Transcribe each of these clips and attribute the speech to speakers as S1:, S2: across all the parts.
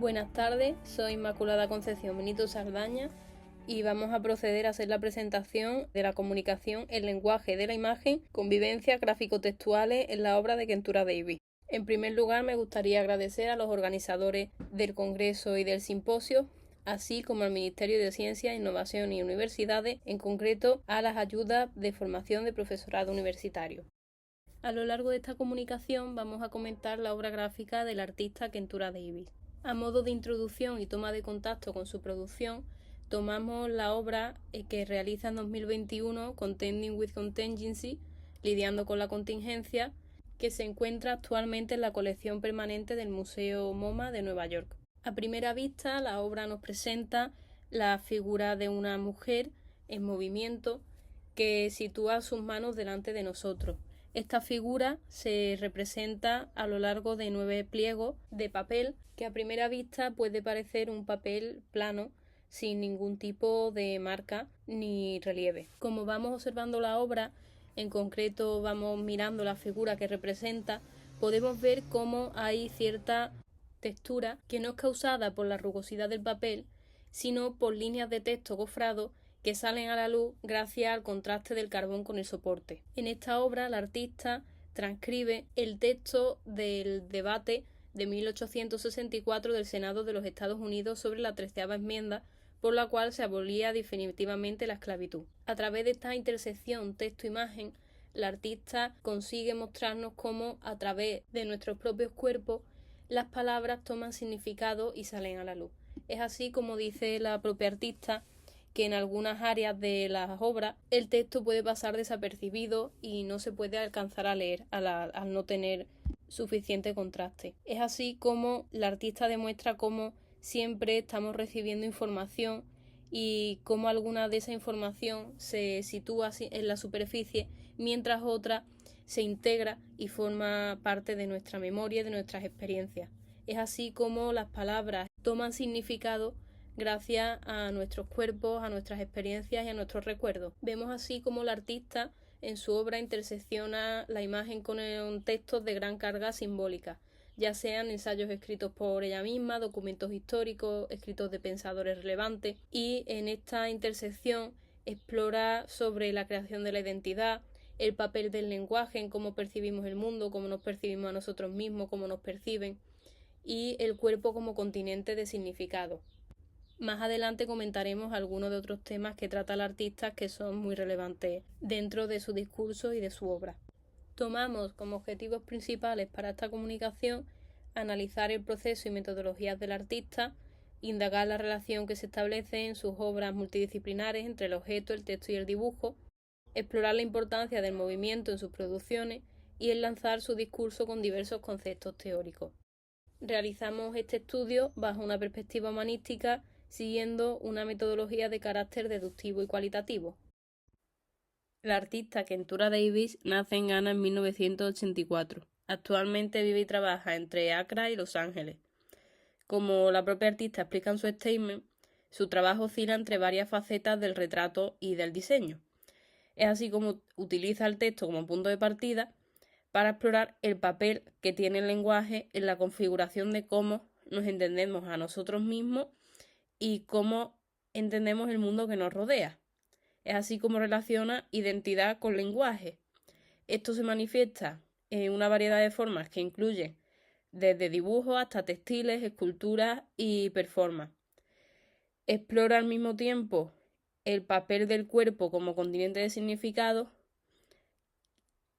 S1: Buenas tardes, soy Inmaculada Concepción Benito Saldaña y vamos a proceder a hacer la presentación de la comunicación, el lenguaje de la imagen, convivencias gráfico-textuales en la obra de Kentura Davis. En primer lugar, me gustaría agradecer a los organizadores del Congreso y del Simposio, así como al Ministerio de Ciencia, Innovación y Universidades, en concreto a las ayudas de formación de profesorado universitario. A lo largo de esta comunicación vamos a comentar la obra gráfica del artista Kentura Davis. A modo de introducción y toma de contacto con su producción, tomamos la obra que realiza en 2021, Contending with Contingency, lidiando con la contingencia, que se encuentra actualmente en la colección permanente del Museo MoMA de Nueva York. A primera vista, la obra nos presenta la figura de una mujer en movimiento que sitúa sus manos delante de nosotros. Esta figura se representa a lo largo de 9 pliegos de papel que a primera vista puede parecer un papel plano sin ningún tipo de marca ni relieve. Como vamos observando la obra, en concreto vamos mirando la figura que representa, podemos ver cómo hay cierta textura que no es causada por la rugosidad del papel, sino por líneas de texto gofrado que salen a la luz gracias al contraste del carbón con el soporte. En esta obra, el artista transcribe el texto del debate de 1864 del Senado de los Estados Unidos sobre la 13ª enmienda, por la cual se abolía definitivamente la esclavitud. A través de esta intersección texto-imagen, el artista consigue mostrarnos cómo, a través de nuestros propios cuerpos, las palabras toman significado y salen a la luz. Es así como dice la propia artista, que en algunas áreas de las obras el texto puede pasar desapercibido y no se puede alcanzar a leer al no tener suficiente contraste. Es así como la artista demuestra cómo siempre estamos recibiendo información y cómo alguna de esa información se sitúa en la superficie mientras otra se integra y forma parte de nuestra memoria y de nuestras experiencias. Es así como las palabras toman significado gracias a nuestros cuerpos, a nuestras experiencias y a nuestros recuerdos. Vemos así como el artista en su obra intersecciona la imagen con textos de gran carga simbólica, ya sean ensayos escritos por ella misma, documentos históricos, escritos de pensadores relevantes, y en esta intersección explora sobre la creación de la identidad, el papel del lenguaje en cómo percibimos el mundo, cómo nos percibimos a nosotros mismos, cómo nos perciben, y el cuerpo como continente de significado. Más adelante comentaremos algunos de otros temas que trata el artista que son muy relevantes dentro de su discurso y de su obra. Tomamos como objetivos principales para esta comunicación analizar el proceso y metodologías del artista, indagar la relación que se establece en sus obras multidisciplinares entre el objeto, el texto y el dibujo, explorar la importancia del movimiento en sus producciones y enlazar su discurso con diversos conceptos teóricos. Realizamos este estudio bajo una perspectiva humanística siguiendo una metodología de carácter deductivo y cualitativo. La artista Kentura Davis nace en Ghana en 1984. Actualmente vive y trabaja entre Accra y Los Ángeles. Como la propia artista explica en su statement, su trabajo oscila entre varias facetas del retrato y del diseño. Es así como utiliza el texto como punto de partida para explorar el papel que tiene el lenguaje en la configuración de cómo nos entendemos a nosotros mismos y cómo entendemos el mundo que nos rodea. Es así como relaciona identidad con lenguaje. Esto se manifiesta en una variedad de formas que incluyen desde dibujos hasta textiles, esculturas y performance. Explora al mismo tiempo el papel del cuerpo como continente de significado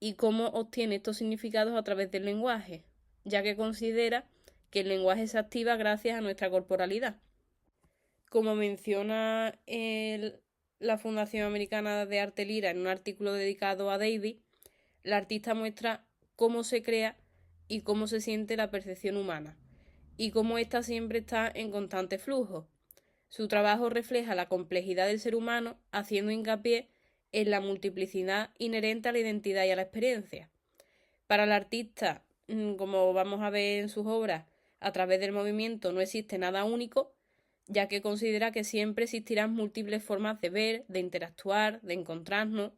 S1: y cómo obtiene estos significados a través del lenguaje, ya que considera que el lenguaje se activa gracias a nuestra corporalidad. Como menciona la Fundación Americana de Arte Lira en un artículo dedicado a Davis, la artista muestra cómo se crea y cómo se siente la percepción humana, y cómo ésta siempre está en constante flujo. Su trabajo refleja la complejidad del ser humano, haciendo hincapié en la multiplicidad inherente a la identidad y a la experiencia. Para el artista, como vamos a ver en sus obras, a través del movimiento no existe nada único, ya que considera que siempre existirán múltiples formas de ver, de interactuar, de encontrarnos,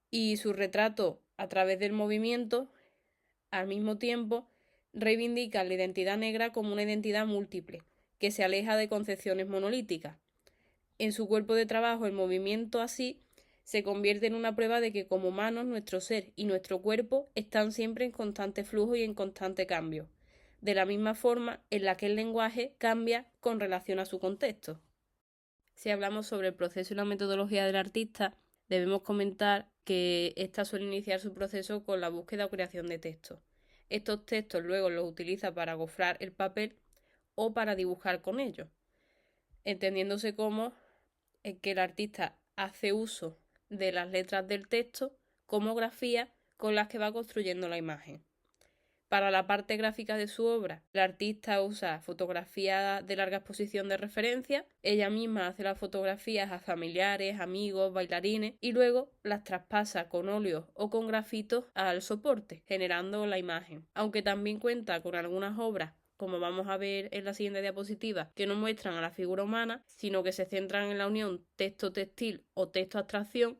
S1: y su retrato a través del movimiento, al mismo tiempo, reivindica la identidad negra como una identidad múltiple, que se aleja de concepciones monolíticas. En su cuerpo de trabajo, el movimiento así se convierte en una prueba de que como humanos nuestro ser y nuestro cuerpo están siempre en constante flujo y en constante cambio, de la misma forma en la que el lenguaje cambia con relación a su contexto. Si hablamos sobre el proceso y la metodología del artista, debemos comentar que ésta suele iniciar su proceso con la búsqueda o creación de textos. Estos textos luego los utiliza para gofrar el papel o para dibujar con ellos, entendiéndose como que el artista hace uso de las letras del texto como grafías con las que va construyendo la imagen. Para la parte gráfica de su obra, el artista usa fotografías de larga exposición de referencia, ella misma hace las fotografías a familiares, amigos, bailarines y luego las traspasa con óleos o con grafitos al soporte, generando la imagen. Aunque también cuenta con algunas obras, como vamos a ver en la siguiente diapositiva, que no muestran a la figura humana, sino que se centran en la unión texto-textil o texto-abstracción.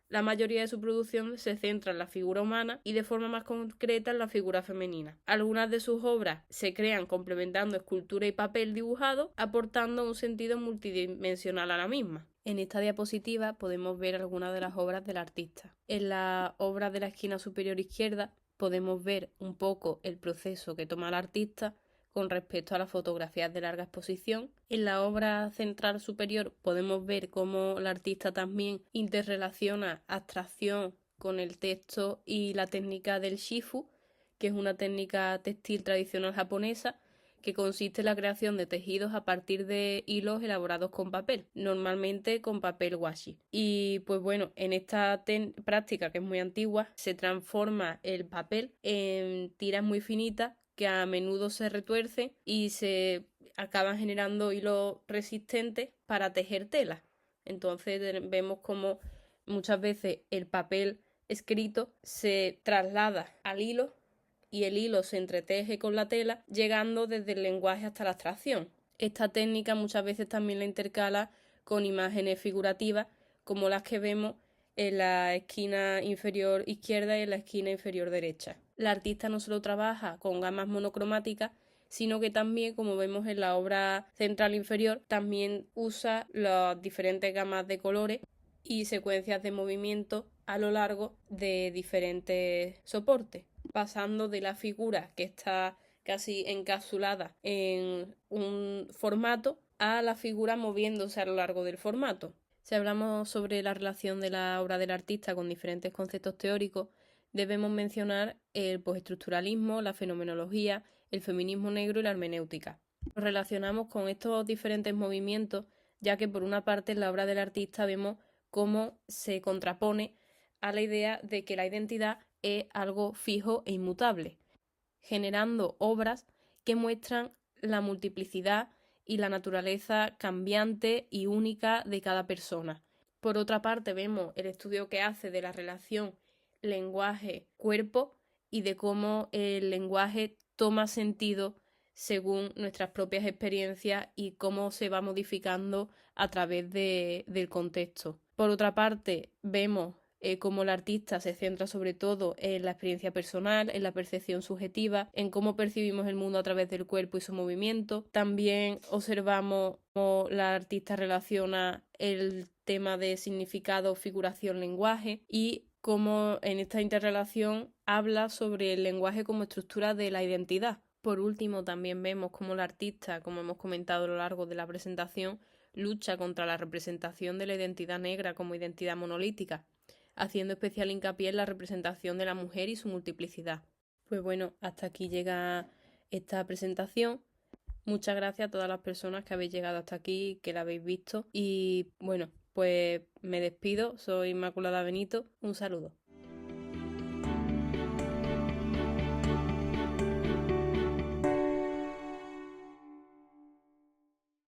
S1: La mayoría de su producción se centra en la figura humana y de forma más concreta en la figura femenina. Algunas de sus obras se crean complementando escultura y papel dibujado, aportando un sentido multidimensional a la misma. En esta diapositiva podemos ver algunas de las obras del artista. En la obra de la esquina superior izquierda podemos ver un poco el proceso que toma el artista con respecto a las fotografías de larga exposición. En la obra central superior podemos ver cómo el artista también interrelaciona abstracción con el texto y la técnica del shifu, que es una técnica textil tradicional japonesa que consiste en la creación de tejidos a partir de hilos elaborados con papel, normalmente con papel washi. Y pues bueno, en esta práctica, que es muy antigua, se transforma el papel en tiras muy finitas que a menudo se retuercen y se acaban generando hilos resistentes para tejer telas. Entonces vemos como muchas veces el papel escrito se traslada al hilo y el hilo se entreteje con la tela, llegando desde el lenguaje hasta la abstracción. Esta técnica muchas veces también la intercala con imágenes figurativas, como las que vemos en la esquina inferior izquierda y en la esquina inferior derecha. La artista no solo trabaja con gamas monocromáticas, sino que también, como vemos en la obra central inferior, también usa las diferentes gamas de colores y secuencias de movimiento a lo largo de diferentes soportes, pasando de la figura que está casi encapsulada en un formato a la figura moviéndose a lo largo del formato. Si hablamos sobre la relación de la obra del artista con diferentes conceptos teóricos, debemos mencionar el postestructuralismo, la fenomenología, el feminismo negro y la hermenéutica. Nos relacionamos con estos diferentes movimientos, ya que por una parte en la obra del artista vemos cómo se contrapone a la idea de que la identidad es algo fijo e inmutable, generando obras que muestran la multiplicidad y la naturaleza cambiante y única de cada persona. Por otra parte, vemos el estudio que hace de la relación lenguaje-cuerpo y de cómo el lenguaje toma sentido según nuestras propias experiencias y cómo se va modificando a través del contexto. Por otra parte, vemos cómo el artista se centra sobre todo en la experiencia personal, en la percepción subjetiva, en cómo percibimos el mundo a través del cuerpo y su movimiento. También observamos cómo la artista relaciona el tema de significado, figuración, lenguaje y cómo en esta interrelación habla sobre el lenguaje como estructura de la identidad. Por último, también vemos cómo el artista, como hemos comentado a lo largo de la presentación, lucha contra la representación de la identidad negra como identidad monolítica, haciendo especial hincapié en la representación de la mujer y su multiplicidad. Pues bueno, hasta aquí llega esta presentación. Muchas gracias a todas las personas que habéis llegado hasta aquí, que la habéis visto. Y bueno, pues me despido. Soy Inmaculada Benito. Un saludo.